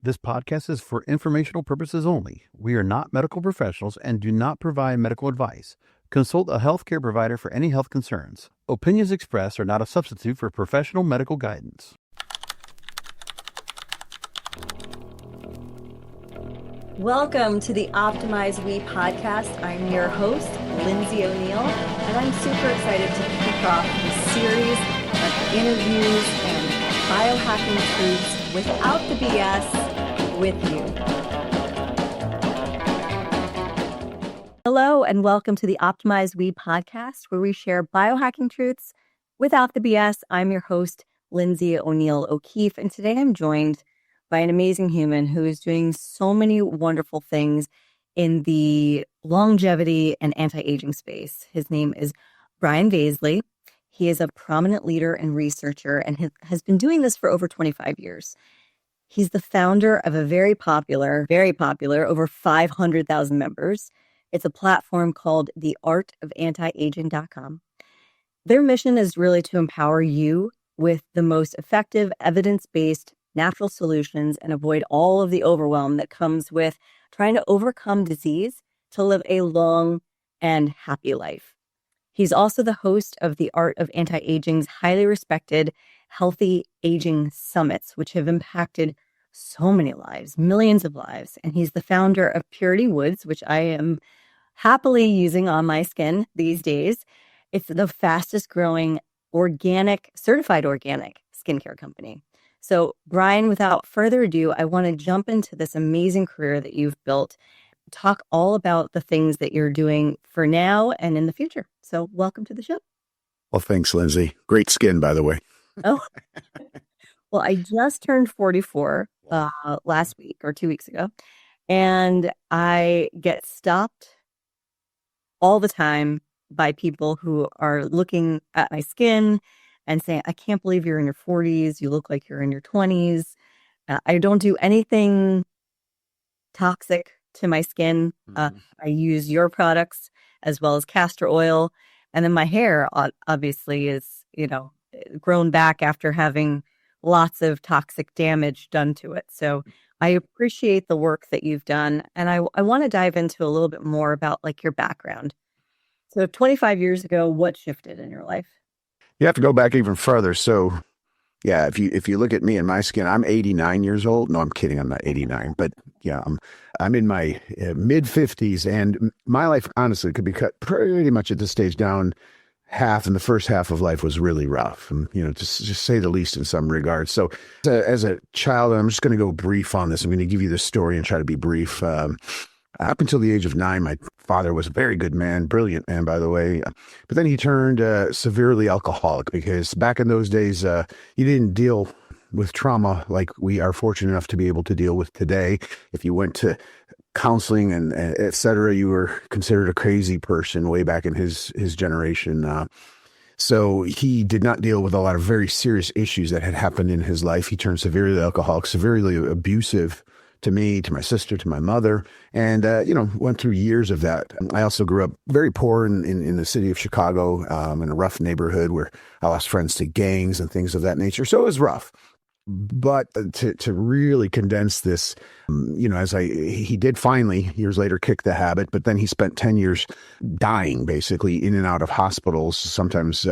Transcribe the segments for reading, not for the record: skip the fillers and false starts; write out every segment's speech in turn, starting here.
This podcast is for informational purposes only. We are not medical professionals and do not provide medical advice. Consult a healthcare provider for any health concerns. Opinions expressed are not a substitute for professional medical guidance. Welcome to the Optimize We podcast. I'm your host, Lindsay O'Neill, and I'm super excited to kick off this series of interviews and biohacking truths without the BS with you. Hello, and welcome to the Optimize We podcast, where we share biohacking truths without the BS. I'm your host, Lindsay O'Neill O'Keefe, and today I'm joined by an amazing human who is doing so many wonderful things in the longevity and anti-aging space. His name is Brian Vaszily. He is a prominent leader and researcher and has been doing this for over 25 years. He's the founder of a very popular, over 500,000 members. It's a platform called theartofantiaging.com. Their mission is really to empower you with the most effective, evidence-based natural solutions and avoid all of the overwhelm that comes with trying to overcome disease to live a long and happy life. He's also the host of the Art of Anti-Aging's highly respected Healthy Aging Summits, which have impacted so many lives, millions of lives. And he's the founder of Purity Woods, which I am happily using on my skin these days. It's the fastest growing certified organic skincare company. So, Brian, without further ado, I want to jump into this amazing career that you've built, talk all about the things that you're doing for now and in the future. So, welcome to the show. Well, thanks, Lindsay. Great skin, by the way. Oh, well, I just turned 44 last week or 2 weeks ago, and I get stopped all the time by people who are looking at my skin and saying, I can't believe you're in your 40s. You look like you're in your 20s. I don't do anything toxic to my skin. I use your products as well as castor oil. And then my hair obviously is, grown back after having lots of toxic damage done to it. So I appreciate the work that you've done. And I want to dive into a little bit more about like your background. So 25 years ago, what shifted in your life? You have to go back even further. So, yeah, if you look at me and my skin, I'm 89 years old. No, I'm kidding. I'm not 89, but yeah, I'm in my mid 50s, and my life honestly could be cut pretty much at this stage down half, and the first half of life was really rough, and to just say the least in some regards. So, as a child, I'm just going to go brief on this. I'm going to give you the story and try to be brief. Up until the age of 9, my father was a very good man, brilliant man, by the way. But then he turned severely alcoholic, because back in those days, you didn't deal with trauma like we are fortunate enough to be able to deal with today. If you went to counseling and et cetera, you were considered a crazy person way back in his generation. So he did not deal with a lot of very serious issues that had happened in his life. He turned severely alcoholic, severely abusive to me, to my sister, to my mother, and, went through years of that. I also grew up very poor in the city of Chicago, in a rough neighborhood where I lost friends to gangs and things of that nature. So it was rough. But to really condense this, he did finally, years later, kick the habit, but then he spent 10 years dying, basically, in and out of hospitals, sometimes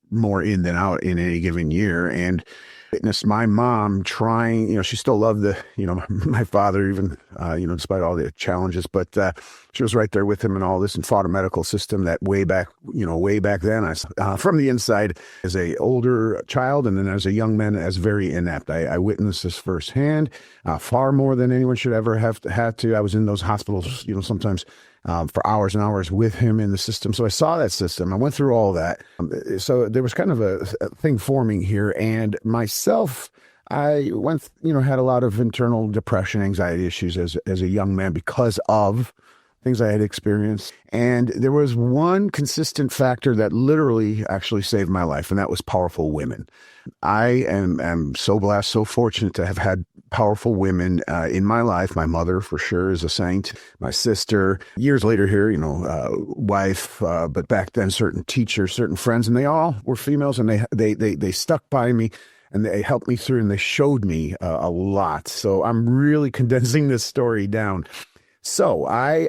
more in than out in any given year. And witnessed my mom trying, she still loved my father, even, despite all the challenges, but she was right there with him and all this, and fought a medical system that way back then, from the inside as a older child, and then as a young man, as very inept. I witnessed this firsthand, far more than anyone should ever have had to. I was in those hospitals, sometimes for hours and hours with him in the system. So I saw that system. I went through all that. So there was kind of a thing forming here. And myself, I had a lot of internal depression, anxiety issues as a young man because of things I had experienced. And there was one consistent factor that literally actually saved my life, and that was powerful women. I am so blessed, so fortunate to have had powerful women in my life. My mother, for sure, is a saint. My sister, years later here, wife, but back then certain teachers, certain friends, and they all were females, and they stuck by me and they helped me through and they showed me a lot. So I'm really condensing this story down. So I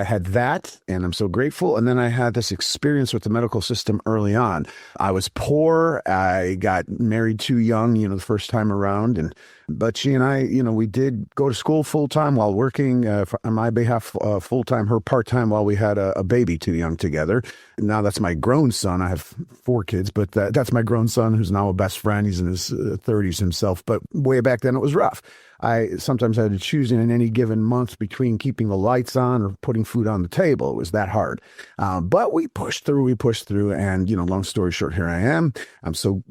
had that, and I'm so grateful. And then I had this experience with the medical system early on. I was poor. I got married too young, the first time around. But she and I, we did go to school full time while working on my behalf, full time, her part time while we had a baby too young together. Now that's my grown son. I have 4 kids, but that's my grown son who's now a best friend. He's in his 30s himself. But way back then it was rough. I sometimes had to choose in any given month between keeping the lights on or putting food on the table. It was that hard. But we pushed through. And, long story short, here I am. I'm so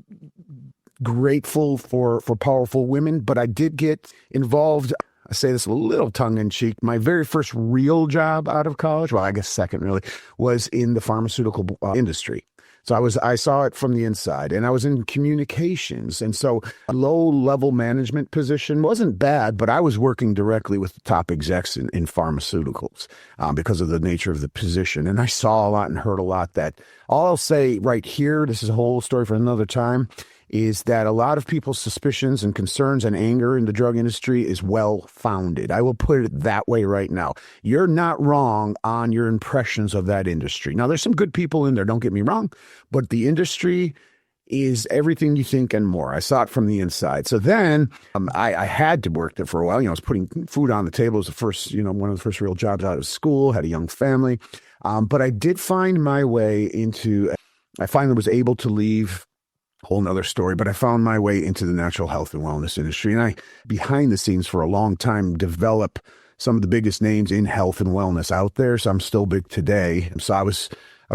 grateful for powerful women, but I did get involved. I say this a little tongue in cheek. My very first real job out of college, well, I guess second really, was in the pharmaceutical industry. So I saw it from the inside, and I was in communications. And so a low level management position wasn't bad, but I was working directly with the top execs in pharmaceuticals because of the nature of the position. And I saw a lot and heard a lot that all I'll say right here, this is a whole story for another time, is that a lot of people's suspicions and concerns and anger in the drug industry is well-founded. I will put it that way right now. You're not wrong on your impressions of that industry. Now, there's some good people in there, don't get me wrong, but the industry is everything you think and more. I saw it from the inside. So then I had to work there for a while. I was putting food on the table. It was the first, one of the first real jobs out of school, had a young family. But I did find my way I finally was able to leave. Whole nother story, but I found my way into the natural health and wellness industry. And I, behind the scenes for a long time, develop some of the biggest names in health and wellness out there. So I'm still big today. So I was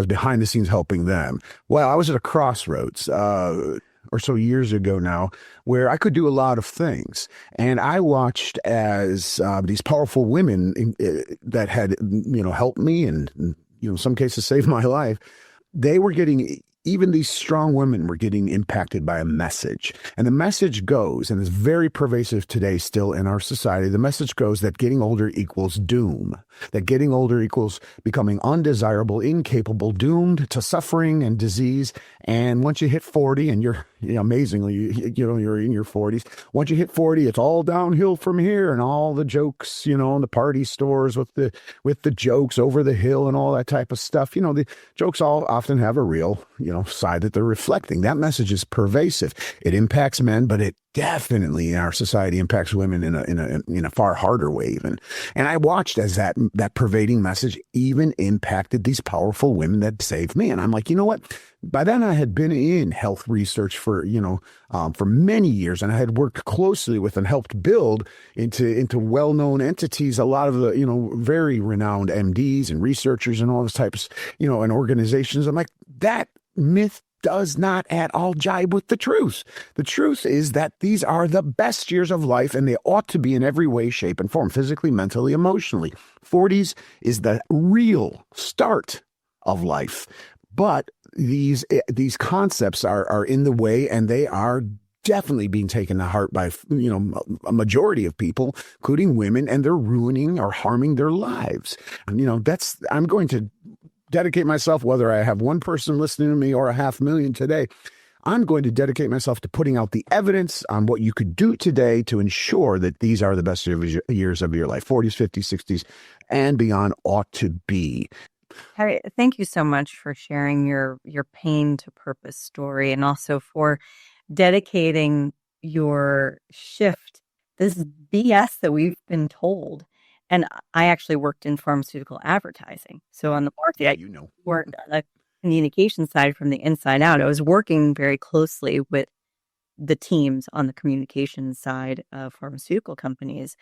behind the scenes helping them. Well, I was at a crossroads or so years ago now, where I could do a lot of things. And I watched as these powerful women that had, helped me and, in some cases saved my life, they were getting, even these strong women were getting impacted by a message. And the message goes, and it's very pervasive today still in our society, the message goes that getting older equals doom, that getting older equals becoming undesirable, incapable, doomed to suffering and disease. And once you hit 40, and you're amazingly, you're in your 40s, once you hit 40, it's all downhill from here, and all the jokes, in the party stores with the jokes over the hill and all that type of stuff. The jokes all often have a real, side that they're reflecting. That message is pervasive. It impacts men, but it definitely in our society impacts women in a far harder way even. And I watched as that pervading message even impacted these powerful women that saved me. And I'm like, you know what? By then I had been in health research for many years, and I had worked closely with and helped build into well-known entities, a lot of the, very renowned MDs and researchers and all those types, and organizations. I'm like, that myth does not at all jibe with the truth. The truth is that these are the best years of life, and they ought to be in every way, shape, and form, physically, mentally, emotionally. 40s is the real start of life. But these concepts are in the way, and they are definitely being taken to heart by, a majority of people, including women, and they're ruining or harming their lives. And, I'm going to dedicate myself, whether I have one person listening to me or 500,000 today, I'm going to dedicate myself to putting out the evidence on what you could do today to ensure that these are the best years of your life. 40s, 50s, 60s, and beyond ought to be. Harry, thank you so much for sharing your pain to purpose story, and also for dedicating your shift, this BS that we've been told. And I actually worked in pharmaceutical advertising. So on the marketing, I worked on the communication side from the inside out. I was working very closely with the teams on the communication side of pharmaceutical companies.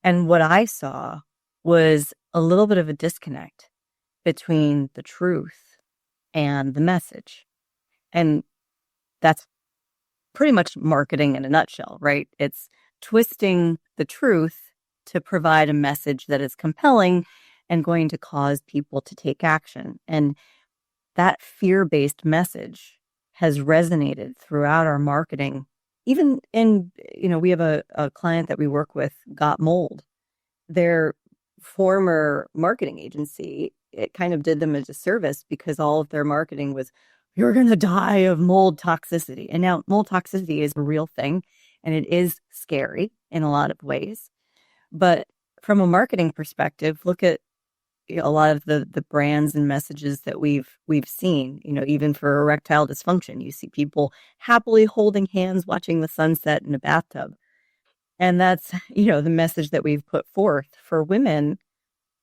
And what I saw was a little bit of a disconnect between the truth and the message. And that's pretty much marketing in a nutshell, right? It's twisting the truth to provide a message that is compelling and going to cause people to take action. And that fear-based message has resonated throughout our marketing. Even in, we have a client that we work with, Got Mold. Their former marketing agency, it kind of did them a disservice because all of their marketing was you're going to die of mold toxicity. And now mold toxicity is a real thing, and it is scary in a lot of ways. But from a marketing perspective, look at a lot of the brands and messages that we've seen, even for erectile dysfunction. You see people happily holding hands, watching the sunset in a bathtub. And that's, the message that we've put forth for women.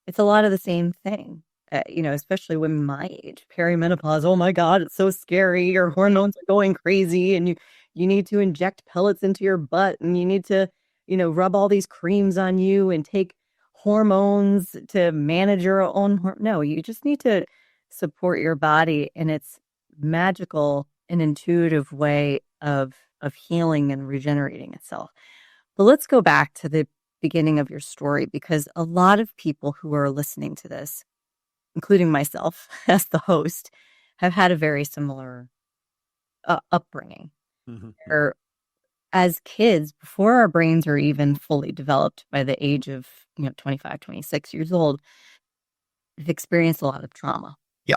It's a lot of the same thing, especially women my age. Perimenopause, oh my God, it's so scary. Your hormones are going crazy, and you need to inject pellets into your butt, and you need to, rub all these creams on you and take hormones to manage your own. No, you just need to support your body in its magical and intuitive way of healing and regenerating itself. But let's go back to the beginning of your story, because a lot of people who are listening to this, including myself as the host, have had a very similar upbringing. Or as kids, before our brains are even fully developed, by the age of 25, 26 years old, we've experienced a lot of trauma. Yeah.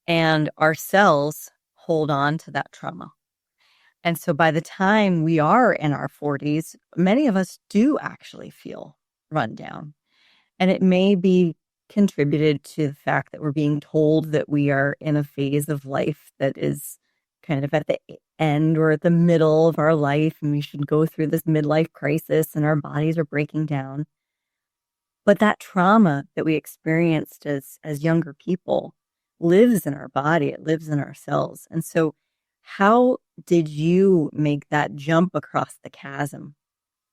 And our cells hold on to that trauma. And so by the time we are in our 40s, many of us do actually feel run down. And it may be contributed to the fact that we're being told that we are in a phase of life that is kind of at the end or at the middle of our life, and we should go through this midlife crisis and our bodies are breaking down. But that trauma that we experienced as younger people lives in our body, it lives in our cells. And so how did you make that jump across the chasm,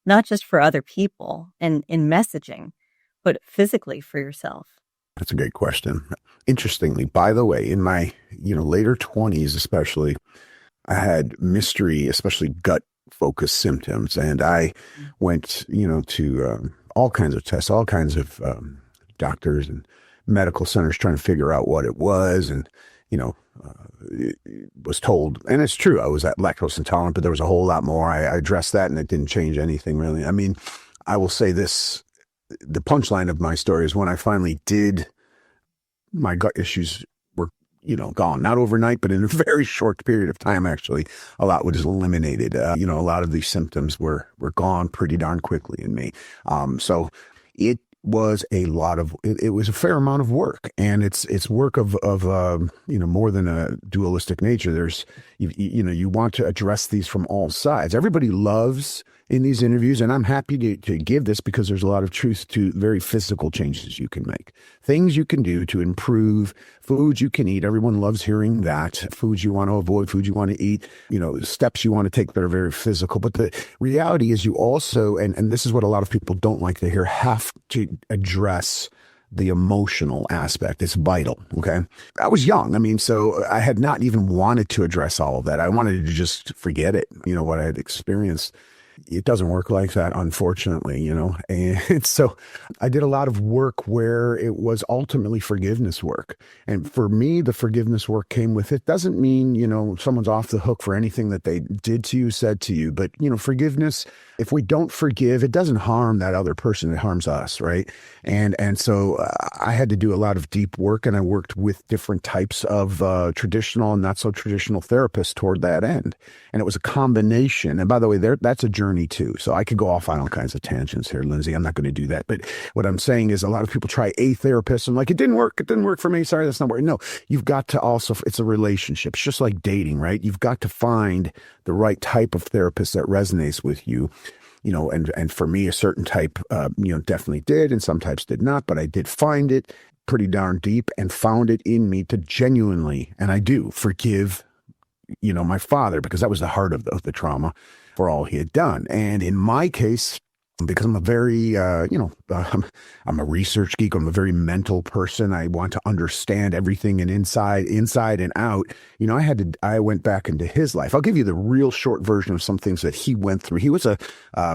not just for other people and in messaging, but physically for yourself? That's a great question. Interestingly, by the way, in my later 20s especially, I had mystery, especially gut focused symptoms, and I went to all kinds of tests, all kinds of doctors and medical centers trying to figure out what it was, and was told, and it's true, I was lactose intolerant, but there was a whole lot more. I addressed that, and it didn't change anything really. I mean, I will say this: the punchline of my story is when I finally did, my gut issues were, gone. Not overnight, but in a very short period of time, actually, a lot was eliminated. A lot of these symptoms were gone pretty darn quickly in me. So it was it was a fair amount of work, and it's work of more than a dualistic nature. There's, you want to address these from all sides. Everybody loves in these interviews, and I'm happy to give this because there's a lot of truth to very physical changes you can make, things you can do to improve, foods you can eat. Everyone loves hearing that. Foods you want to avoid, foods you want to eat, steps you want to take that are very physical. But the reality is you also, and this is what a lot of people don't like to hear, have to address the emotional aspect. It's vital. Okay. I was young. I mean, so I had not even wanted to address all of that. I wanted to just forget it, what I had experienced. It doesn't work like that, unfortunately, and so I did a lot of work where it was ultimately forgiveness work. And for me, the forgiveness work came with it. Doesn't mean, someone's off the hook for anything that they did to you, said to you. But, forgiveness, if we don't forgive, it doesn't harm that other person. It harms us. Right. And so I had to do a lot of deep work, and I worked with different types of traditional and not so traditional therapists toward that end. And it was a combination. And by the way, that's a journey too. So I could go off on all kinds of tangents here, Lindsay. I'm not going to do that. But what I'm saying is a lot of people try a therapist and like, it didn't work. It didn't work for me. Sorry, that's not working. No, you've got to also, it's a relationship. It's just like dating, right? You've got to find the right type of therapist that resonates with you. And for me, a certain type, definitely did, and some types did not, but I did find it pretty darn deep and found it in me to genuinely, and I do, forgive, my father, because that was the heart of the trauma for all he had done. And in my case, because I'm a very, I'm a research geek. I'm a very mental person. I want to understand everything and inside and out. I went back into his life. I'll give you the real short version of some things that he went through. He was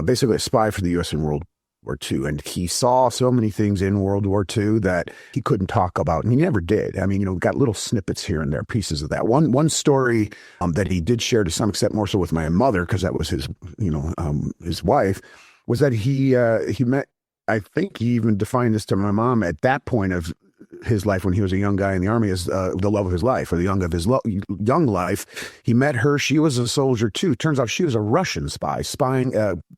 basically a spy for the U.S. in World War II, and he saw so many things in World War II that he couldn't talk about, and he never did. I mean, got little snippets here and there, pieces of that. One story that he did share to some extent, more so with my mother, because that was his, his wife, was that he met, I think he even defined this to my mom at that point of his life when he was a young guy in the Army as the love of his life, or the young of his young life. He met her. She was a soldier too. Turns out she was a Russian spy,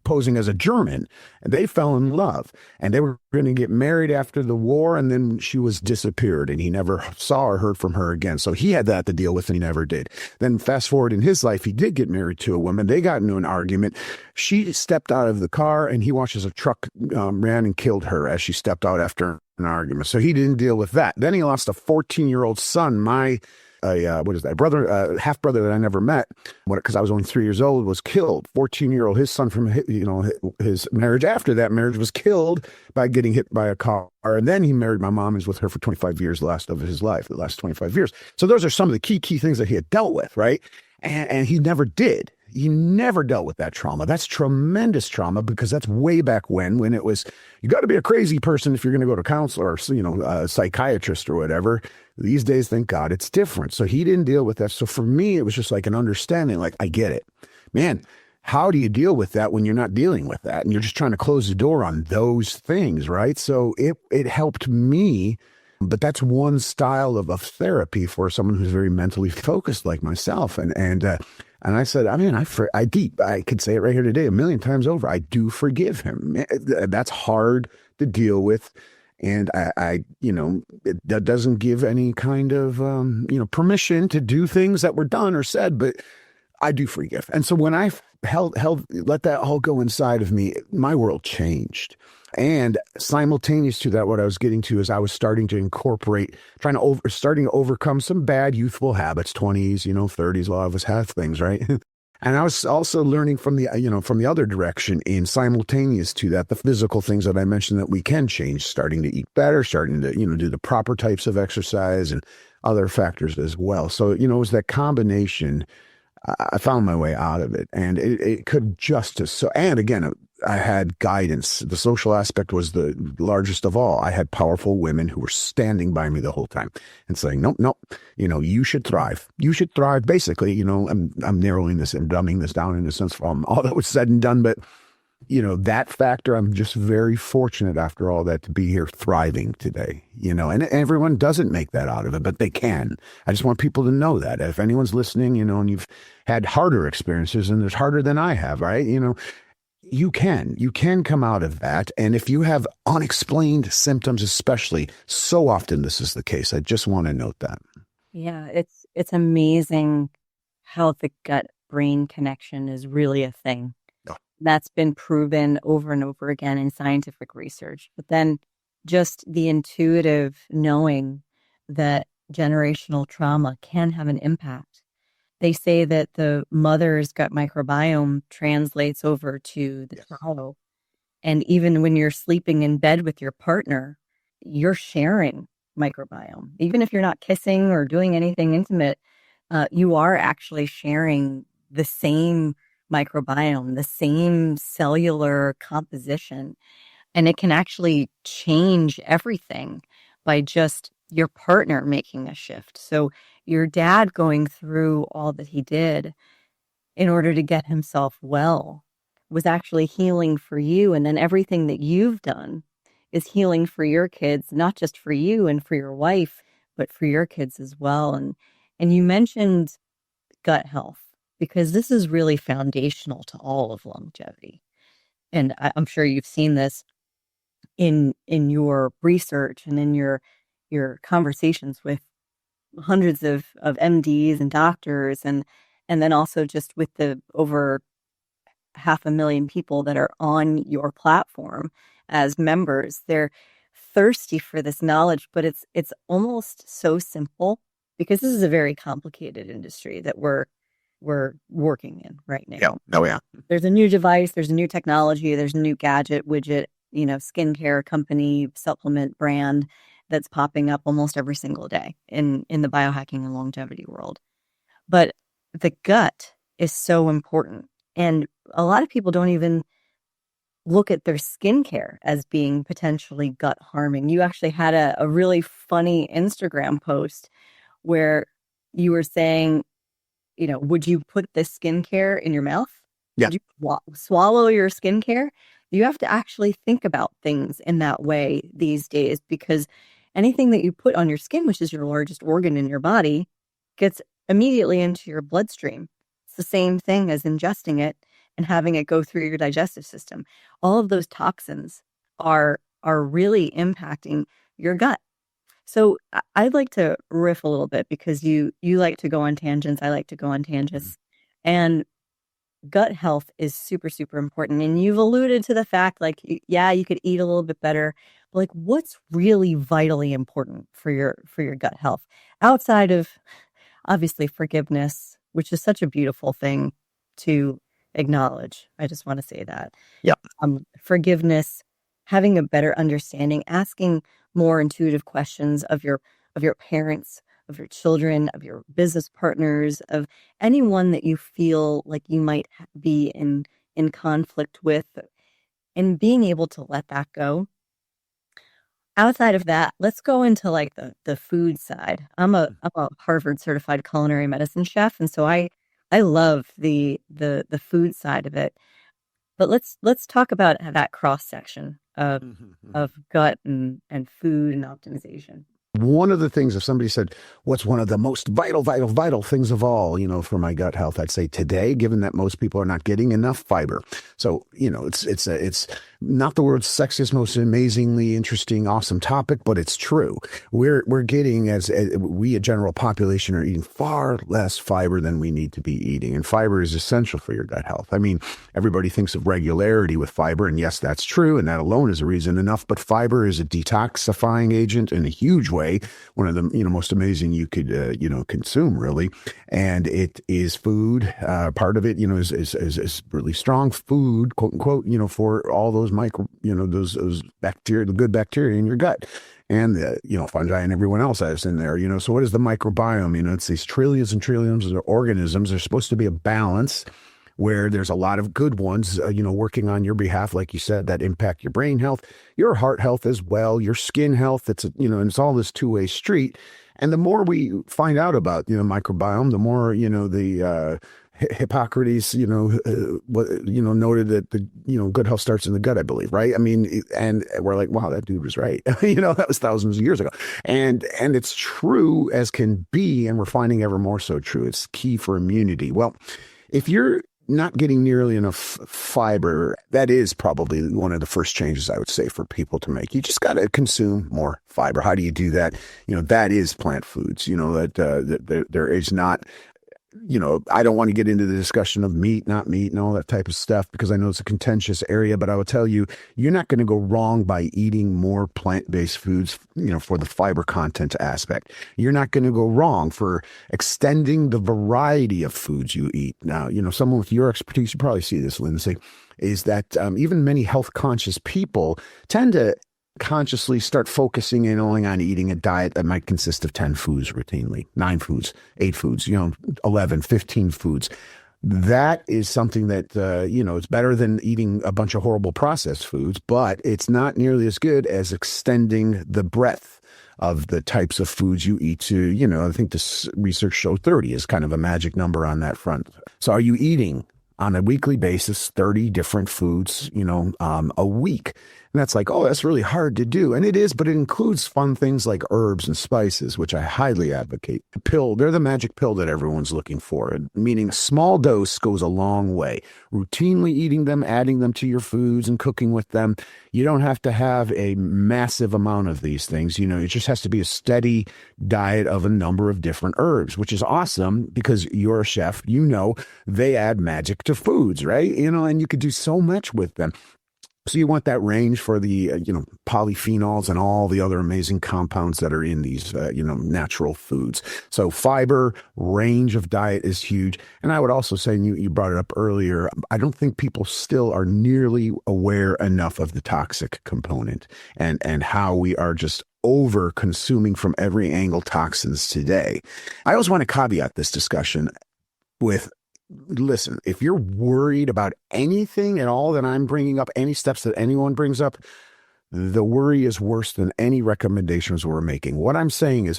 posing as a German. And they fell in love. And they were going to get married after the war. And then she was disappeared, and he never saw or heard from her again. So he had that to deal with, and he never did. Then fast forward in his life, he did get married to a woman. They got into an argument. She stepped out of the car, and he watches a truck ran and killed her as she stepped out after an argument. So he didn't deal with that. Then he lost a 14-year-old son. What is that? Brother, half brother that I never met, because I was only 3 years old, was killed. 14-year-old, his son from his marriage after that marriage was killed by getting hit by a car. And then he married my mom and was with her for 25 years, the last 25 years. So those are some of the key things that he had dealt with, right? And he never did. He never dealt with that trauma. That's tremendous trauma, because that's way back when it was, you got to be a crazy person if you're going to go to a counselor or, a psychiatrist or whatever. These days, thank God, it's different. So he didn't deal with that. So for me, it was just like an understanding, like, I get it. Man, how do you deal with that when you're not dealing with that? And you're just trying to close the door on those things, right? So it helped me. But that's one style of therapy for someone who's very mentally focused like myself. And I said, I mean, I could say it right here today 1,000,000 times over. I do forgive him. That's hard to deal with. And that doesn't give any kind of, permission to do things that were done or said, but I do forgive. And so when I let that all go inside of me, my world changed. And simultaneous to that, what I was getting to is I was starting to incorporate, starting to overcome some bad youthful habits, 20s, 30s. A lot of us have things, right? And I was also learning from the other direction, in simultaneous to that, the physical things that I mentioned that we can change, starting to eat better, starting to, do the proper types of exercise and other factors as well. So, it was that combination. I found my way out of it, and it could and again, I had guidance. The social aspect was the largest of all. I had powerful women who were standing by me the whole time and saying, nope, you should thrive. You should thrive. Basically, I'm narrowing this and dumbing this down in a sense from all that was said and done. But, that factor, I'm just very fortunate after all that to be here thriving today, and everyone doesn't make that out of it, but they can. I just want people to know that if anyone's listening, and you've had harder experiences, and it's harder than I have, right? You can come out of that. And if you have unexplained symptoms, especially, so often this is the case. I just want to note that. Yeah, it's amazing how the gut-brain connection is really a thing. Oh. That's been proven over and over again in scientific research. But then just the intuitive knowing that generational trauma can have an impact. They say that the mother's gut microbiome translates over to the child. And even when you're sleeping in bed with your partner, you're sharing microbiome. Even if you're not kissing or doing anything intimate, you are actually sharing the same microbiome, the same cellular composition. And it can actually change everything by just your partner making a shift. So your dad going through all that he did in order to get himself well was actually healing for you. And then everything that you've done is healing for your kids, not just for you and for your wife, but for your kids as well. And you mentioned gut health, because this is really foundational to all of longevity. And I'm sure you've seen this in your research and in your conversations with hundreds of MDs and doctors, and then also just with the over 500,000 people that are on your platform as members. They're thirsty for this knowledge, but it's almost so simple, because this is a very complicated industry that we're working in right now. Yeah. Oh, yeah. There's a new device, there's a new technology, there's a new gadget, widget, skincare company, supplement brand that's popping up almost every single day in the biohacking and longevity world. But the gut is so important. And a lot of people don't even look at their skincare as being potentially gut harming. You actually had a really funny Instagram post where you were saying, would you put this skincare in your mouth? Yeah. Would you swallow your skincare? You have to actually think about things in that way these days, because, anything that you put on your skin, which is your largest organ in your body, gets immediately into your bloodstream. It's the same thing as ingesting it and having it go through your digestive system. All of those toxins are really impacting your gut. So I'd like to riff a little bit because you like to go on tangents. I like to go on tangents. And gut health is super, super important. And you've alluded to the fact, like, yeah, you could eat a little bit better. But like, what's really vitally important for your gut health outside of obviously forgiveness, which is such a beautiful thing to acknowledge. I just want to say that. Yeah. Forgiveness, having a better understanding, asking more intuitive questions of your parents, of your children, of your business partners, of anyone that you feel like you might be in conflict with, and being able to let that go. Outside of that, let's go into like the food side. I'm a Harvard certified culinary medicine chef, and so I love the food side of it. But let's talk about that cross section of gut and food and optimization. One of the things, if somebody said, what's one of the most vital things of all, for my gut health, I'd say today, given that most people are not getting enough fiber. So, it's not the world's sexiest, most amazingly interesting, awesome topic, but it's true. We're getting, as we, a general population, are eating far less fiber than we need to be eating. And fiber is essential for your gut health. I mean, everybody thinks of regularity with fiber, and yes, that's true. And that alone is a reason enough. But fiber is a detoxifying agent in a huge way. One of the most amazing you could consume, really. And it is food. Part of it is really strong food, quote unquote, for all those those bacteria, the good bacteria in your gut, and the fungi and everyone else that's in there. So what is the microbiome? It's these trillions and trillions of organisms. There's supposed to be a balance where there's a lot of good ones, working on your behalf, like you said, that impact your brain health, your heart health as well, your skin health. It's, and it's all this two-way street. And the more we find out about, microbiome, the more, the Hippocrates, noted that the, good health starts in the gut, I believe, right? I mean, and we're like, wow, that dude was right. That was thousands of years ago. And it's true as can be, and we're finding ever more so true. It's key for immunity. Well, if you're not getting nearly enough fiber, that is probably one of the first changes I would say for people to make. You just got to consume more fiber. How do you do that? That is plant foods, that there is not, I don't want to get into the discussion of meat, not meat, and all that type of stuff, because I know it's a contentious area, but I will tell you, you're not going to go wrong by eating more plant-based foods, for the fiber content aspect. You're not going to go wrong for extending the variety of foods you eat. Now, someone with your expertise, you probably see this, Lindsay, is that even many health-conscious people tend to consciously start focusing in only on eating a diet that might consist of 10 foods routinely, 9 foods, 8 foods, 11, 15 foods. That is something that, it's better than eating a bunch of horrible processed foods, but it's not nearly as good as extending the breadth of the types of foods you eat to, I think this research showed 30 is kind of a magic number on that front. So are you eating on a weekly basis 30 different foods, a week? And that's like, oh, that's really hard to do. And it is, but it includes fun things like herbs and spices, which I highly advocate. The pill, they're the magic pill that everyone's looking for, meaning a small dose goes a long way. Routinely eating them, adding them to your foods and cooking with them. You don't have to have a massive amount of these things. It just has to be a steady diet of a number of different herbs, which is awesome because you're a chef, they add magic to foods, right? And you could do so much with them. So you want that range for the, polyphenols and all the other amazing compounds that are in these, natural foods. So fiber, range of diet is huge. And I would also say, and you brought it up earlier, I don't think people still are nearly aware enough of the toxic component and how we are just over consuming from every angle toxins today. I always want to caveat this discussion with, listen, if you're worried about anything at all that I'm bringing up, any steps that anyone brings up, the worry is worse than any recommendations we're making. What I'm saying is,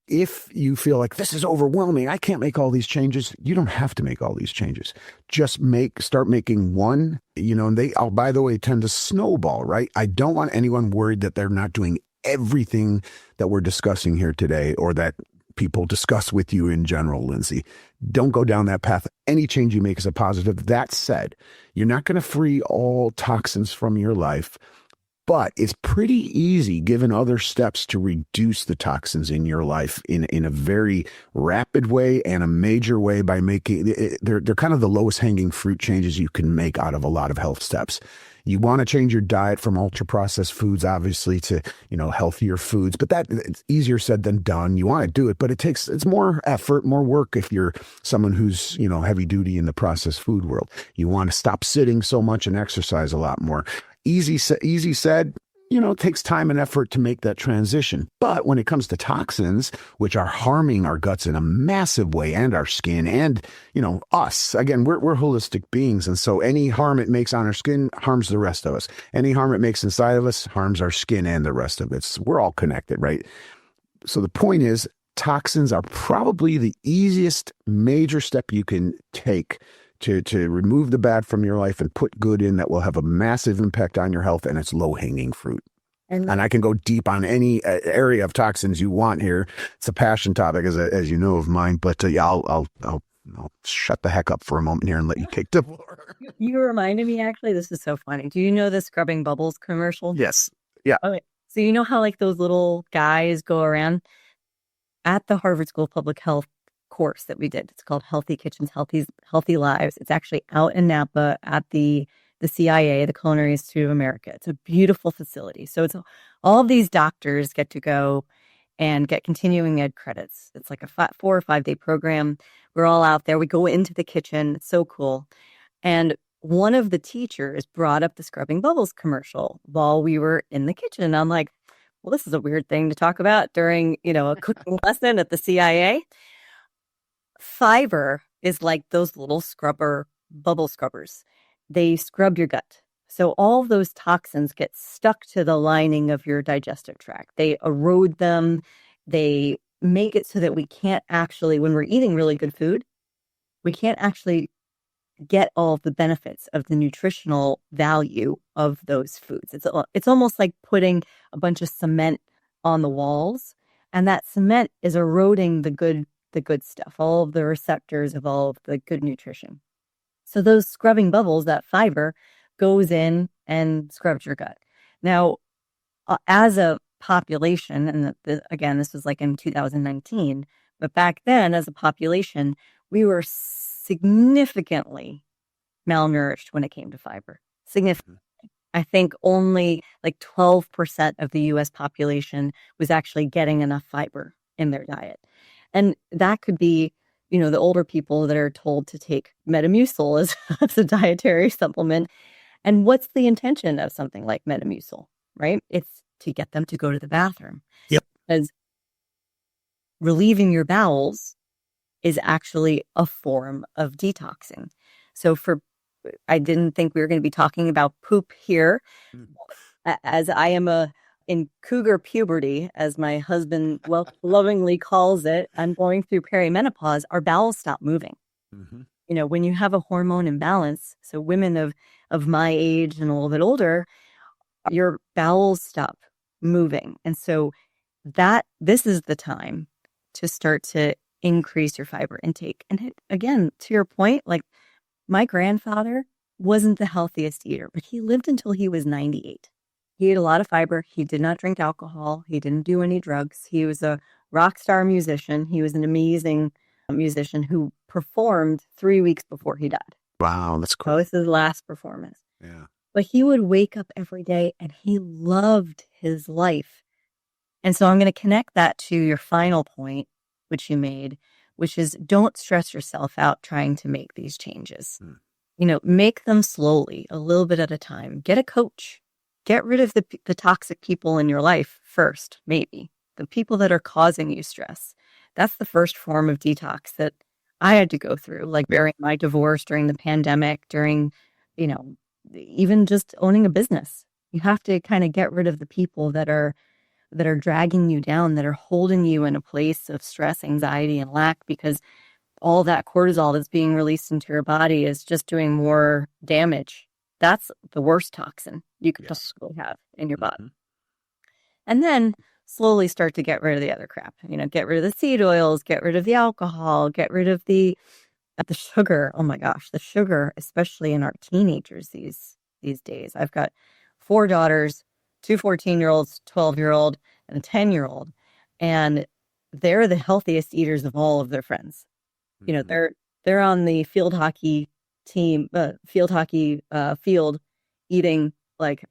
if you feel like this is overwhelming, I can't make all these changes, you don't have to make all these changes. Just start making one, and they, by the way, tend to snowball, right? I don't want anyone worried that they're not doing everything that we're discussing here today, or that people discuss with you in general, Lindsay. Don't go down that path. Any change you make is a positive. That said, you're not going to free all toxins from your life, but it's pretty easy given other steps to reduce the toxins in your life in a very rapid way and a major way by making, they're kind of the lowest hanging fruit changes you can make out of a lot of health steps. You want to change your diet from ultra processed foods, obviously, to, healthier foods, but it's easier said than done. You want to do it, but it's more effort, more work if you're someone who's, heavy duty in the processed food world. You want to stop sitting so much and exercise a lot more. Easy said, it takes time and effort to make that transition. But when it comes to toxins, which are harming our guts in a massive way, and our skin, and, us, again, we're holistic beings. And so any harm it makes on our skin harms the rest of us. Any harm it makes inside of us harms our skin and the rest of it. So we're all connected, right? So the point is, toxins are probably the easiest major step you can take to remove the bad from your life and put good in that will have a massive impact on your health, and it's low-hanging fruit. And I can go deep on any area of toxins you want here. It's a passion topic, as you know, of mine. But yeah, I'll shut the heck up for a moment here and let you take the floor. You reminded me, actually, this is so funny. Do you know the Scrubbing Bubbles commercial? Yes. Yeah. Okay. So you know how like those little guys go around at the Harvard School of Public Health course that we did. It's called Healthy Kitchens, Healthy Lives. It's actually out in Napa at the CIA, the Culinary Institute of America. It's a beautiful facility. So it's all of these doctors get to go and get continuing ed credits. It's like a 4 or 5 day program. We're all out there. We go into the kitchen. It's so cool. And one of the teachers brought up the Scrubbing Bubbles commercial while we were in the kitchen. I'm like, well, this is a weird thing to talk about during, a cooking lesson at the CIA. Fiber is like those little bubble scrubbers. They scrub your gut. So all of those toxins get stuck to the lining of your digestive tract. They erode them. They make it so that we can't actually, when we're eating really good food, we can't actually get all of the benefits of the nutritional value of those foods. It's almost like putting a bunch of cement on the walls, and that cement is eroding the good stuff, all of the receptors of all of the good nutrition. So those scrubbing bubbles, that fiber, goes in and scrubs your gut. Now, as a population, and again, this was like in 2019, but back then, as a population, we were significantly malnourished when it came to fiber. Significantly. I think only like 12% of the U.S. population was actually getting enough fiber in their diet. And that could be, the older people that are told to take Metamucil as a dietary supplement. And what's the intention of something like Metamucil, right? It's to get them to go to the bathroom. Yep. Because relieving your bowels is actually a form of detoxing. So I didn't think we were going to be talking about poop here, as I am in cougar puberty, as my husband lovingly calls it. I'm going through perimenopause. Our bowels stop moving. Mm-hmm. When you have a hormone imbalance, so women of my age and a little bit older, your bowels stop moving. And so this is the time to start to increase your fiber intake. And again, to your point, like my grandfather wasn't the healthiest eater, but he lived until he was 98. He ate a lot of fiber. He did not drink alcohol. He didn't do any drugs. He was a rock star musician. He was an amazing musician who performed 3 weeks before he died. Wow, that's cool. That was his last performance. Yeah. But he would wake up every day and he loved his life. And so I'm going to connect that to your final point, which you made, which is don't stress yourself out trying to make these changes. Make them slowly, a little bit at a time. Get a coach. Get rid of the toxic people in your life first, maybe. The people that are causing you stress. That's the first form of detox that I had to go through, like during my divorce, during the pandemic, during, even just owning a business. You have to kind of get rid of the people that are dragging you down, that are holding you in a place of stress, anxiety, and lack, because all that cortisol that's being released into your body is just doing more damage. That's the worst toxin you could possibly have in your body. And then slowly start to get rid of the other crap, get rid of the seed oils, get rid of the alcohol, get rid of the sugar. Oh my gosh, the sugar, especially in our teenagers these days. I've got 4 daughters, 2 14-year-olds, 12-year-old, and a 10-year-old. And they're the healthiest eaters of all of their friends. They're on the field hockey team, field eating like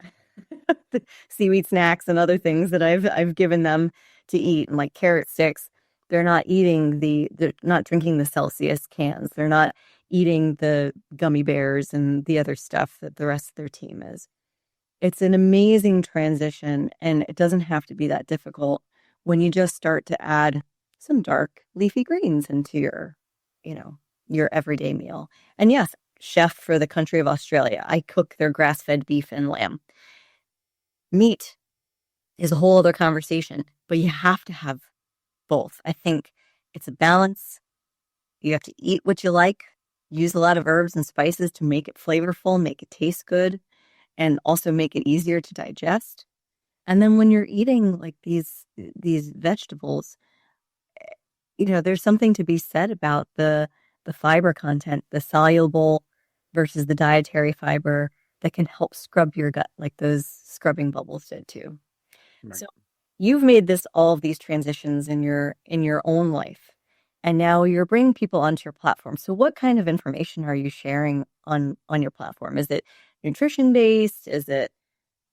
the seaweed snacks and other things that I've given them to eat, and like carrot sticks. They're not drinking the Celsius cans. They're not eating the gummy bears and the other stuff that the rest of their team is. It's an amazing transition, and it doesn't have to be that difficult when you just start to add some dark leafy greens into your everyday meal. And yes, chef for the country of Australia, I cook their grass-fed beef and lamb. Meat is a whole other conversation, but you have to have both. I think it's a balance. You have to eat what you like, use a lot of herbs and spices to make it flavorful, make it taste good, and also make it easier to digest. And then when you're eating like these vegetables, there's something to be said about the fiber content, the soluble versus the dietary fiber that can help scrub your gut, like those scrubbing bubbles did too. Right. So you've made all of these transitions in your own life, and now you're bringing people onto your platform. So what kind of information are you sharing on your platform? Is it nutrition based? Is it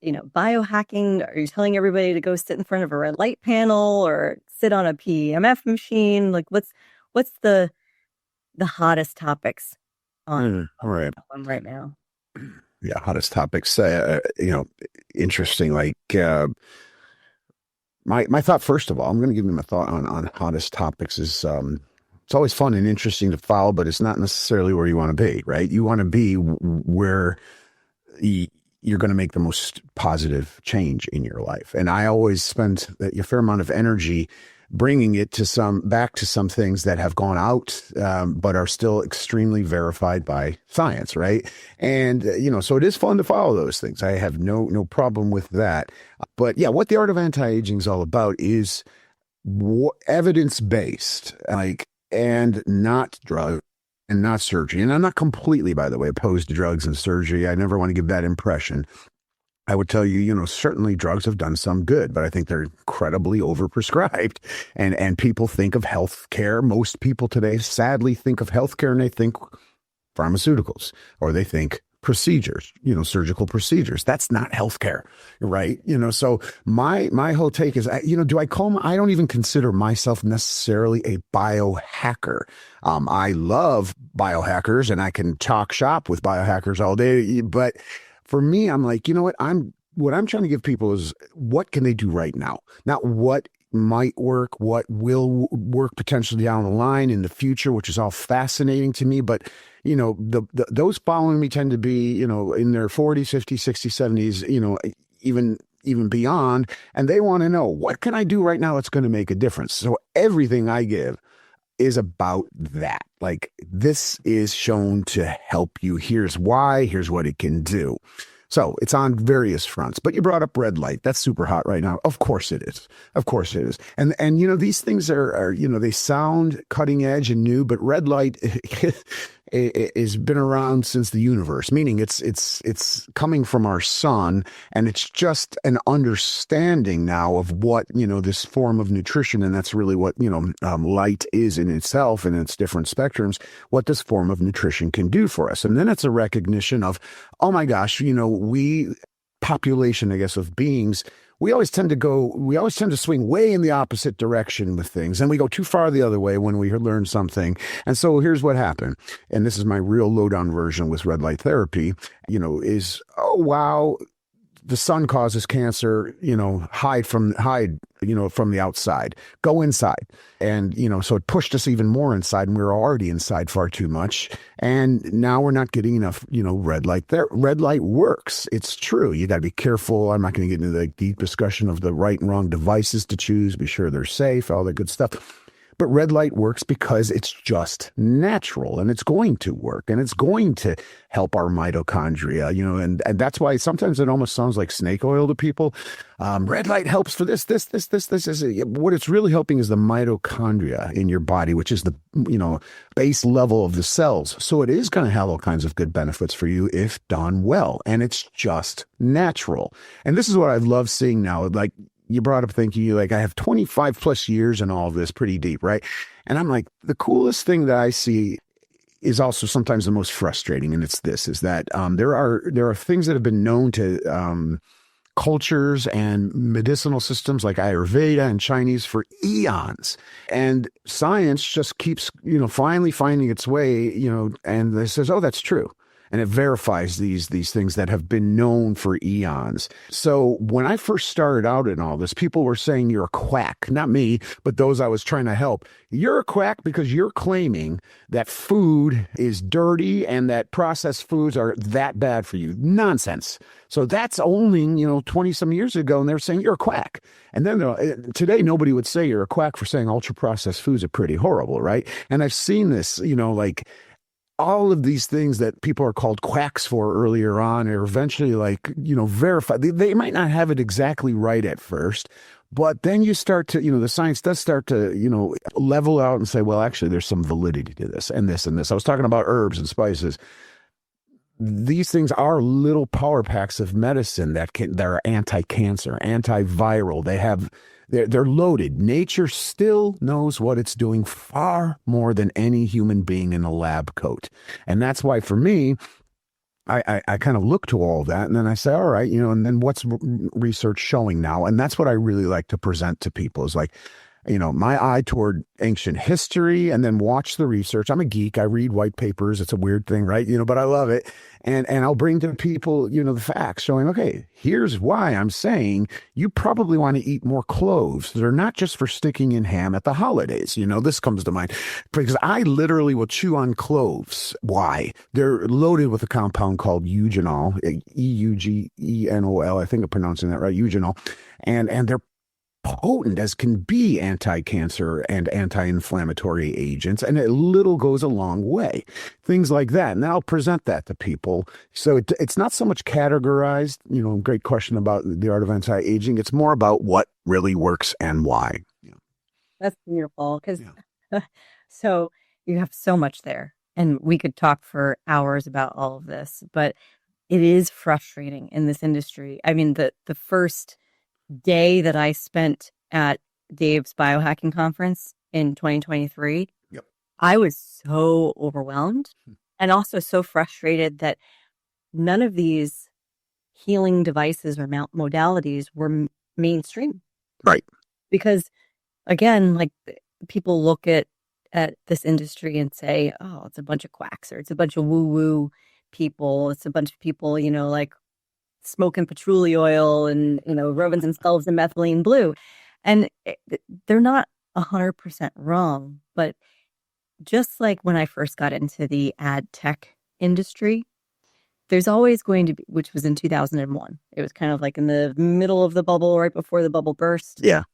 biohacking? Are you telling everybody to go sit in front of a red light panel or sit on a PEMF machine? Like what's the hottest topics on right now? Yeah, hottest topics. Interesting. Like my thought. First of all, I'm going to give you my thought on hottest topics. Is it's always fun and interesting to follow, but it's not necessarily where you want to be. Right? You want to be where you're going to make the most positive change in your life. And I always spend a fair amount of energy bringing it back to some things that have gone out, but are still extremely verified by science, right? And, so it is fun to follow those things. I have no problem with that. But yeah, what the art of anti-aging is all about is evidence-based, and not drug and not surgery. And I'm not completely, by the way, opposed to drugs and surgery. I never want to give that impression. I would tell you, certainly drugs have done some good, but I think they're incredibly overprescribed. And people think of healthcare. Most people today sadly think of healthcare and they think pharmaceuticals, or they think procedures, surgical procedures. That's not healthcare, right? So my whole take is, I don't even consider myself necessarily a biohacker. I love biohackers and I can talk shop with biohackers all day, but for me, I'm like, what I'm trying to give people is what can they do right now? Not what might work, what will work potentially down the line in the future, which is all fascinating to me. But, those following me tend to be, in their 40s, 50s, 60s, 70s, even beyond. And they want to know, what can I do right now that's going to make a difference? So everything I give is about that. Like, this is shown to help you. Here's why, here's what it can do. So it's on various fronts, but you brought up red light. That's super hot right now. Of course it is. Of course it is. And these things are they sound cutting edge and new, but red light has been around since the universe, meaning it's coming from our sun, and it's just an understanding now of what, this form of nutrition, and that's really what, light is in itself and its different spectrums, what this form of nutrition can do for us. And then it's a recognition of, oh my gosh, population, I guess, of beings, we always tend to swing way in the opposite direction with things. And we go too far the other way when we learn something. And so here's what happened. And this is my real lowdown version with red light therapy, is, oh, wow, the sun causes cancer, hide from the outside, go inside. And, so it pushed us even more inside, and we were already inside far too much. And now we're not getting enough, red light there. Red light works. It's true. You got to be careful. I'm not going to get into the deep discussion of the right and wrong devices to choose, be sure they're safe, all that good stuff. But red light works because it's just natural, and it's going to work, and it's going to help our mitochondria, and that's why sometimes it almost sounds like snake oil to people. Red light helps for this. What it's really helping is the mitochondria in your body, which is the, base level of the cells. So it is going to have all kinds of good benefits for you if done well. And it's just natural. And this is what I love seeing now. Like you brought up thinking like I have 25 plus years in all of this, pretty deep, right? And I'm like, the coolest thing that I see is also sometimes the most frustrating. And it's this, is that there are things that have been known to cultures and medicinal systems like Ayurveda and Chinese for eons. And science just keeps, finally finding its way, and it says, oh, that's true. And it verifies these things that have been known for eons. So when I first started out in all this, people were saying you're a quack. Not me, but those I was trying to help. You're a quack because you're claiming that food is dirty and that processed foods are that bad for you. Nonsense. So that's only, 20 some years ago, and they're saying you're a quack. And then today, nobody would say you're a quack for saying ultra processed foods are pretty horrible, right? And I've seen this, like all of these things that people are called quacks for earlier on are eventually verified. They might not have it exactly right at first, but then you start to, the science does start to, level out and say, well, actually, there's some validity to this and this and this. I was talking about herbs and spices. These things are little power packs of medicine that are anti-cancer, antiviral. They're loaded. Nature still knows what it's doing far more than any human being in a lab coat. And that's why for me, I kind of look to all that and then I say, all right, and then what's research showing now? And that's what I really like to present to people is like, my eye toward ancient history and then watch the research. I'm a geek. I read white papers. It's a weird thing, right? But I love it. And I'll bring to people, the facts showing, okay, here's why I'm saying you probably want to eat more cloves. They're not just for sticking in ham at the holidays. This comes to mind because I literally will chew on cloves. Why? They're loaded with a compound called eugenol, Eugenol. I think I'm pronouncing that right. Eugenol. And they're potent as can be anti-cancer and anti-inflammatory agents, and a little goes a long way. Things like that. And I'll present that to people. So it's not so much categorized, great question about the art of anti-aging. It's more about what really works and why. Yeah. That's beautiful because so you have so much there, and we could talk for hours about all of this, but it is frustrating in this industry. I mean, the first day that I spent at Dave's biohacking conference in 2023, Yep. I was so overwhelmed and also so frustrated that none of these healing devices or modalities were mainstream. Right. Because again, like people look at this industry and say, oh, it's a bunch of quacks or it's a bunch of woo-woo people. It's a bunch of people, like smoking patchouli oil and, rubbing themselves in methylene blue. And they're not 100% wrong. But just like when I first got into the ad tech industry, there's always going to be, which was in 2001. It was kind of like in the middle of the bubble, right before the bubble burst. Yeah.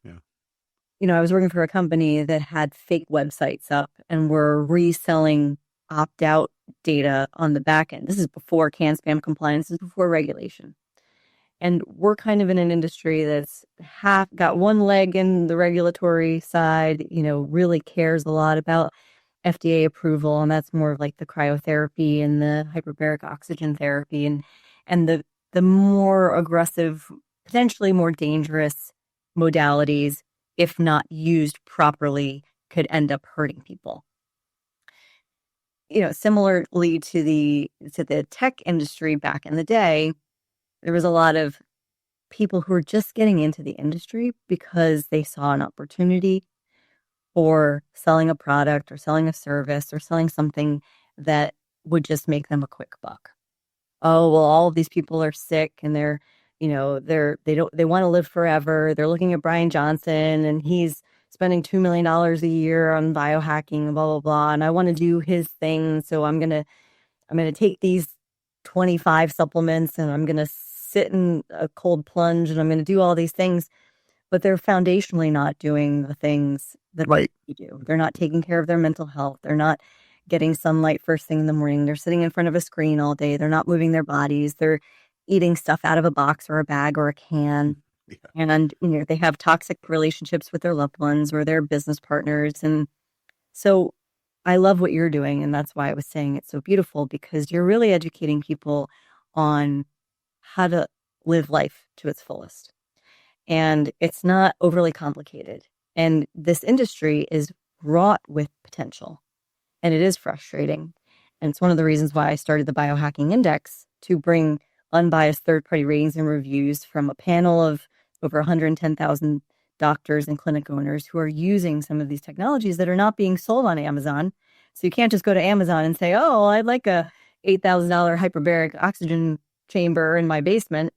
I was working for a company that had fake websites up and were reselling opt-out data on the back end. This is before CAN-SPAM compliance. This is before regulation. And we're kind of in an industry that's got one leg in the regulatory side, really cares a lot about FDA approval. And that's more of like the cryotherapy and the hyperbaric oxygen therapy and the more aggressive, potentially more dangerous modalities, if not used properly, could end up hurting people. Similarly to the tech industry back in the day, there was a lot of people who were just getting into the industry because they saw an opportunity for selling a product or selling a service or selling something that would just make them a quick buck. Oh, well, all of these people are sick and they want to live forever. They're looking at Brian Johnson and he's spending $2 million a year on biohacking and blah, blah, blah. And I want to do his thing. So I'm going to take these 25 supplements and I'm going to sit in a cold plunge and I'm going to do all these things, but they're foundationally not doing the things that Right. you do. They're not taking care of their mental health. They're not getting sunlight first thing in the morning. They're sitting in front of a screen all day. They're not moving their bodies. They're eating stuff out of a box or a bag or a can. Yeah. And, they have toxic relationships with their loved ones or their business partners. And so I love what you're doing. And that's why I was saying it's so beautiful, because you're really educating people on how to live life to its fullest. And it's not overly complicated. And this industry is wrought with potential, and it is frustrating. And it's one of the reasons why I started the Biohacking Index, to bring unbiased third-party ratings and reviews from a panel of over 110,000 doctors and clinic owners who are using some of these technologies that are not being sold on Amazon. So you can't just go to Amazon and say, oh, I'd like a $8,000 hyperbaric oxygen chamber in my basement.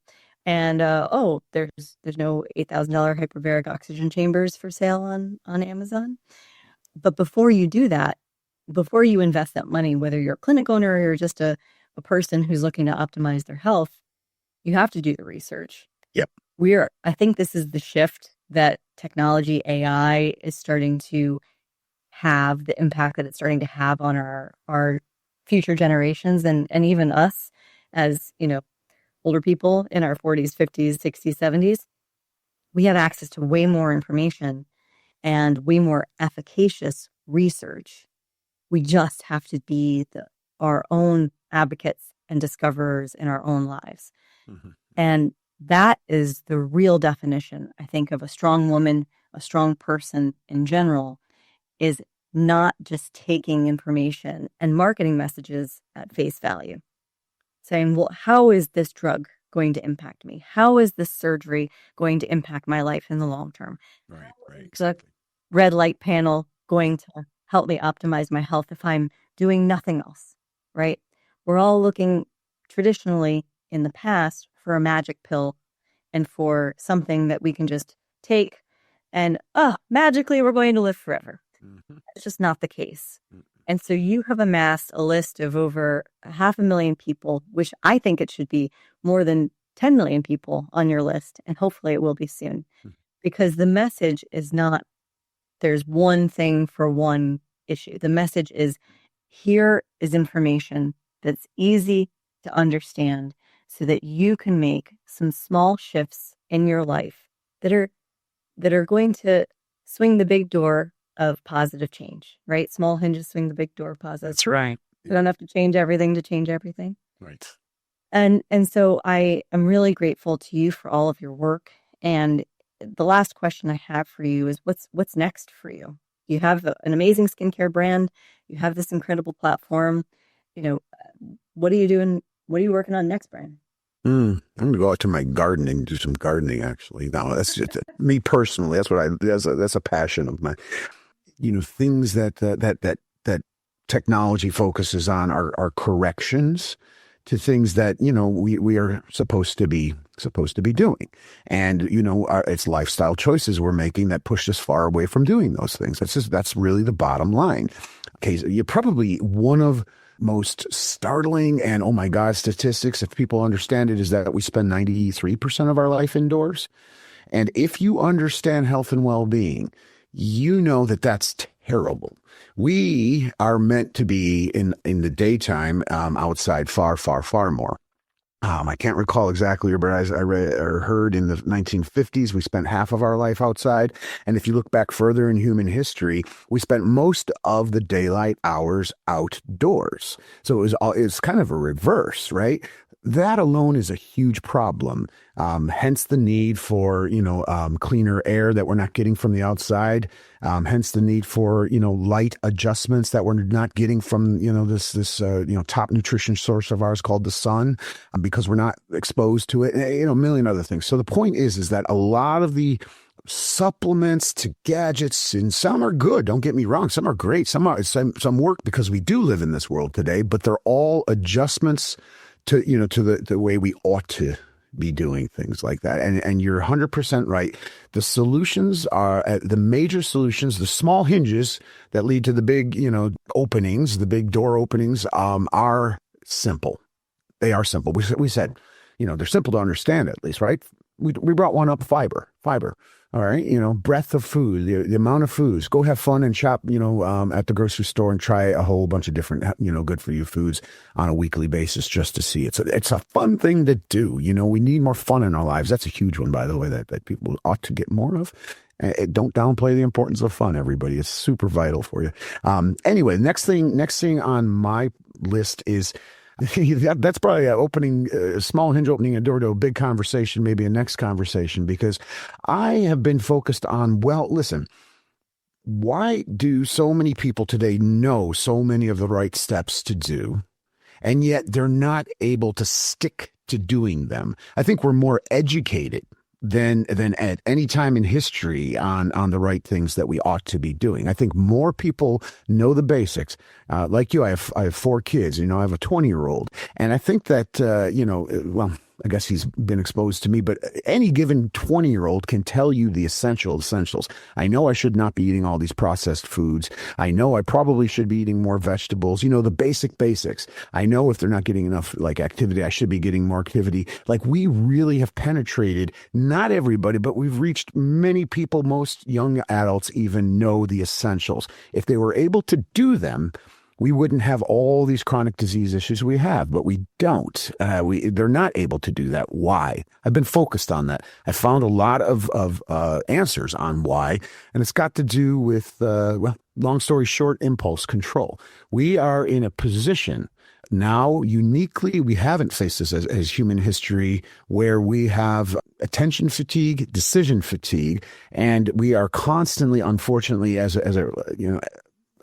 And there's no $8,000 hyperbaric oxygen chambers for sale on Amazon. But before you do that, before you invest that money, whether you're a clinic owner or you're just a person who's looking to optimize their health, you have to do the research. Yep. I think this is the shift that technology, AI, is starting to have, the impact that it's starting to have on our future generations, and even us as, older people in our 40s, 50s, 60s, 70s. We have access to way more information and way more efficacious research. We just have to be our own advocates and discoverers in our own lives. Mm-hmm. And that is the real definition, I think, of a strong woman, a strong person in general, is not just taking information and marketing messages at face value. Saying, well, how is this drug going to impact me? How is this surgery going to impact my life in the long term? Right. Exactly. The red light panel going to help me optimize my health if I'm doing nothing else, right? We're all looking traditionally in the past for a magic pill and for something that we can just take and, magically we're going to live forever. Mm-hmm. It's just not the case. Mm-hmm. And so you have amassed a list of over 500,000 people, which I think it should be more than 10 million people on your list. And hopefully it will be soon, because the message is not, there's one thing for one issue. The message is, here is information that's easy to understand so that you can make some small shifts in your life that are going to swing the big door of positive change, right? Small hinges swing the big door of positive. That's right. You don't have to change everything to change everything. Right. And so I am really grateful to you for all of your work. And the last question I have for you is, what's next for you? You have an amazing skincare brand. You have this incredible platform. What are you doing? What are you working on next, Brian? I'm going to go out to my gardening, do some gardening, actually. No, that's just me personally. That's a passion of mine. Things that technology focuses on are corrections to things that, we are supposed to be doing. And, it's lifestyle choices we're making that push us far away from doing those things. That's really the bottom line. Okay. So you're probably one of most startling and, oh my God, statistics, if people understand it, is that we spend 93% of our life indoors. And if you understand health and well-being, you know that that's terrible. We are meant to be in the daytime outside far, far, far more. I can't recall exactly, but I read or heard in the 1950s, we spent half of our life outside. And if you look back further in human history, we spent most of the daylight hours outdoors. So it's kind of a reverse, right? That alone is a huge problem. Hence the need for, cleaner air that we're not getting from the outside. Hence the need for, light adjustments that we're not getting from, this top nutrition source of ours called the sun, because we're not exposed to it, a million other things. So the point is that a lot of the supplements to gadgets, and some are good, don't get me wrong, some are great, some work because we do live in this world today, but they're all adjustments to the way we ought to be doing things like that. And you're 100% right. The solutions are the major solutions, the small hinges that lead to the big, openings, the big door openings, are simple. They are simple. We said, they're simple to understand, at least, right? We brought one up, fiber. All right, breadth of food, the amount of foods. Go have fun and shop, at the grocery store and try a whole bunch of different, good for you foods on a weekly basis just to see. It's a fun thing to do. We need more fun in our lives. That's a huge one, by the way, that people ought to get more of. Don't downplay the importance of fun, everybody. It's super vital for you. Anyway, next thing on my list is that's probably a small hinge opening a door to a big conversation, maybe a next conversation, because I have been focused on, well, listen, why do so many people today know so many of the right steps to do, and yet they're not able to stick to doing them? I think we're more educated than at any time in history on the right things that we ought to be doing. I think more people know the basics. Like you, I have 4 kids. I have a 20-year-old, and I think that well, I guess he's been exposed to me, but any given 20-year-old can tell you the essentials. I know I should not be eating all these processed foods. I know I probably should be eating more vegetables, the basics. I know if they're not getting enough activity, I should be getting more activity. We really have penetrated, not everybody, but we've reached many people. Most young adults even know the essentials. If they were able to do them, we wouldn't have all these chronic disease issues we have, but we don't. They're not able to do that. Why? I've been focused on that. I found a lot of answers on why, and it's got to do with, well, long story short, impulse control. We are in a position now, uniquely, we haven't faced this as human history, where we have attention fatigue, decision fatigue, and we are constantly, unfortunately, as a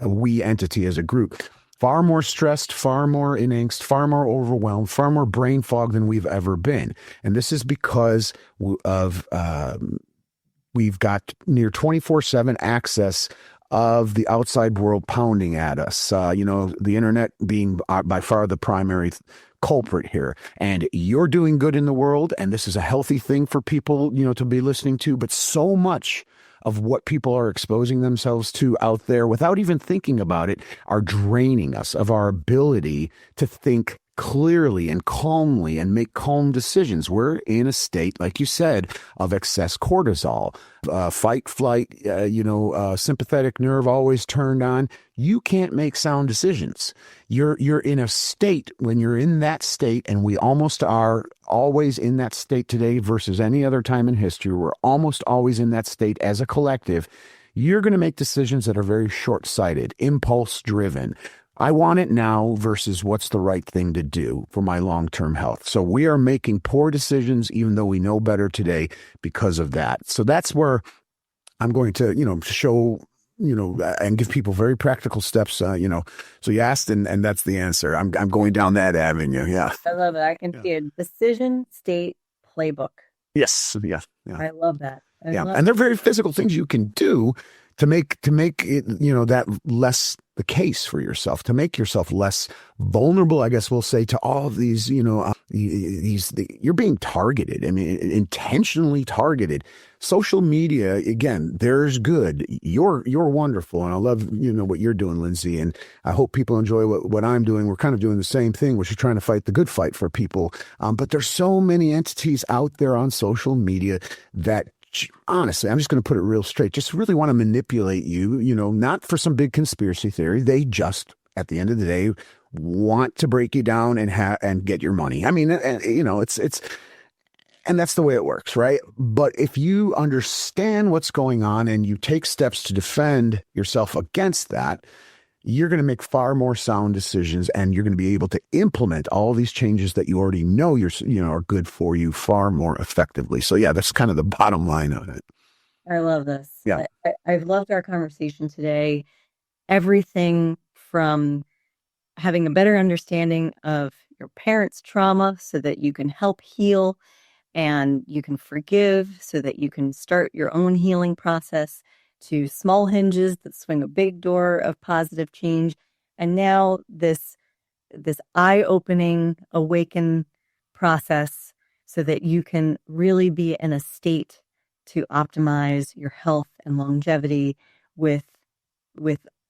we entity, as a group, far more stressed, far more in angst, far more overwhelmed, far more brain fog than we've ever been. And this is because of we've got near 24/7 access of the outside world pounding at us. The internet being by far the primary culprit here. And you're doing good in the world, and this is a healthy thing for people, to be listening to, but so much of what people are exposing themselves to out there without even thinking about it are draining us of our ability to think clearly and calmly and make calm decisions. We're in a state, like you said, of excess cortisol, fight, flight, sympathetic nerve always turned on. You can't make sound decisions. You're in a state, when you're in that state, and we almost are always in that state today versus any other time in history. We're almost always in that state as a collective. You're going to make decisions that are very short-sighted, impulse-driven. I want it now versus what's the right thing to do for my long-term health. So we are making poor decisions, even though we know better today, because of that. So that's where I'm going to, show, and give people very practical steps. So you asked, and that's the answer. I'm going down that avenue. Yeah. I love it. I can see a decision state playbook. Yes. Yeah. I love that. And they're very physical things you can do to make it, that less the case for yourself, to make yourself less vulnerable, I guess we'll say, to all of these, you're being targeted. I mean, intentionally targeted. Social media, again, there's good. You're wonderful. And I love, what you're doing, Lindsay. And I hope people enjoy what I'm doing. We're kind of doing the same thing, which is trying to fight the good fight for people. But there's so many entities out there on social media that, honestly, I'm just going to put it real straight, just really want to manipulate you, not for some big conspiracy theory. They just, at the end of the day, want to break you down and get your money. I mean, it's and that's the way it works, right? But if you understand what's going on and you take steps to defend yourself against that, you're going to make far more sound decisions, and you're going to be able to implement all these changes that you already know are good for you far more effectively. So yeah, that's kind of the bottom line of it. I love this. Yeah. I've loved our conversation today. Everything from having a better understanding of your parents' trauma so that you can help heal and you can forgive so that you can start your own healing process, to small hinges that swing a big door of positive change. And now this eye-opening, awaken process so that you can really be in a state to optimize your health and longevity with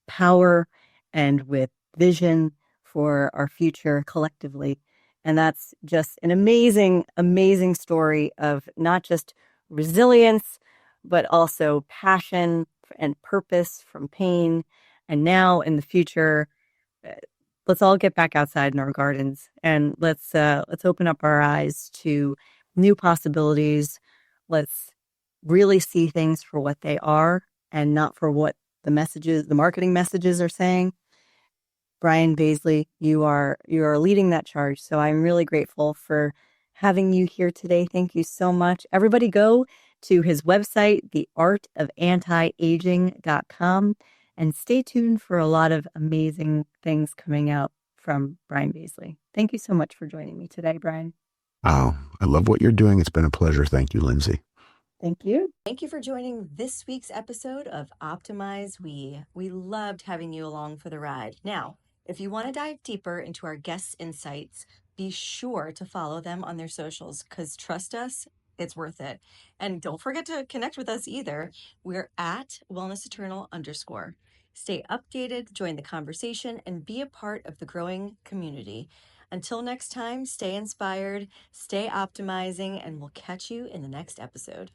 power and with vision for our future collectively. And that's just an amazing, amazing story of not just resilience, but also passion and purpose from pain. And now in the future, let's all get back outside in our gardens and let's open up our eyes to new possibilities. Let's really see things for what they are and not for what the marketing messages are saying. Brian Vaszily, you are leading that charge. So I'm really grateful for having you here today. Thank you so much. Everybody go to his website, theartofantiaging.com, and stay tuned for a lot of amazing things coming out from Brian Vaszily. Thank you so much for joining me today, Brian. Oh, I love what you're doing. It's been a pleasure. Thank you, Lindsay. Thank you. Thank you for joining this week's episode of Optimize We. We loved having you along for the ride. Now, if you want to dive deeper into our guests' insights, be sure to follow them on their socials because trust us, it's worth it. And don't forget to connect with us either. We're at wellnesseternal_. Stay updated, join the conversation, and be a part of the growing community. Until next time, stay inspired, stay optimizing, and we'll catch you in the next episode.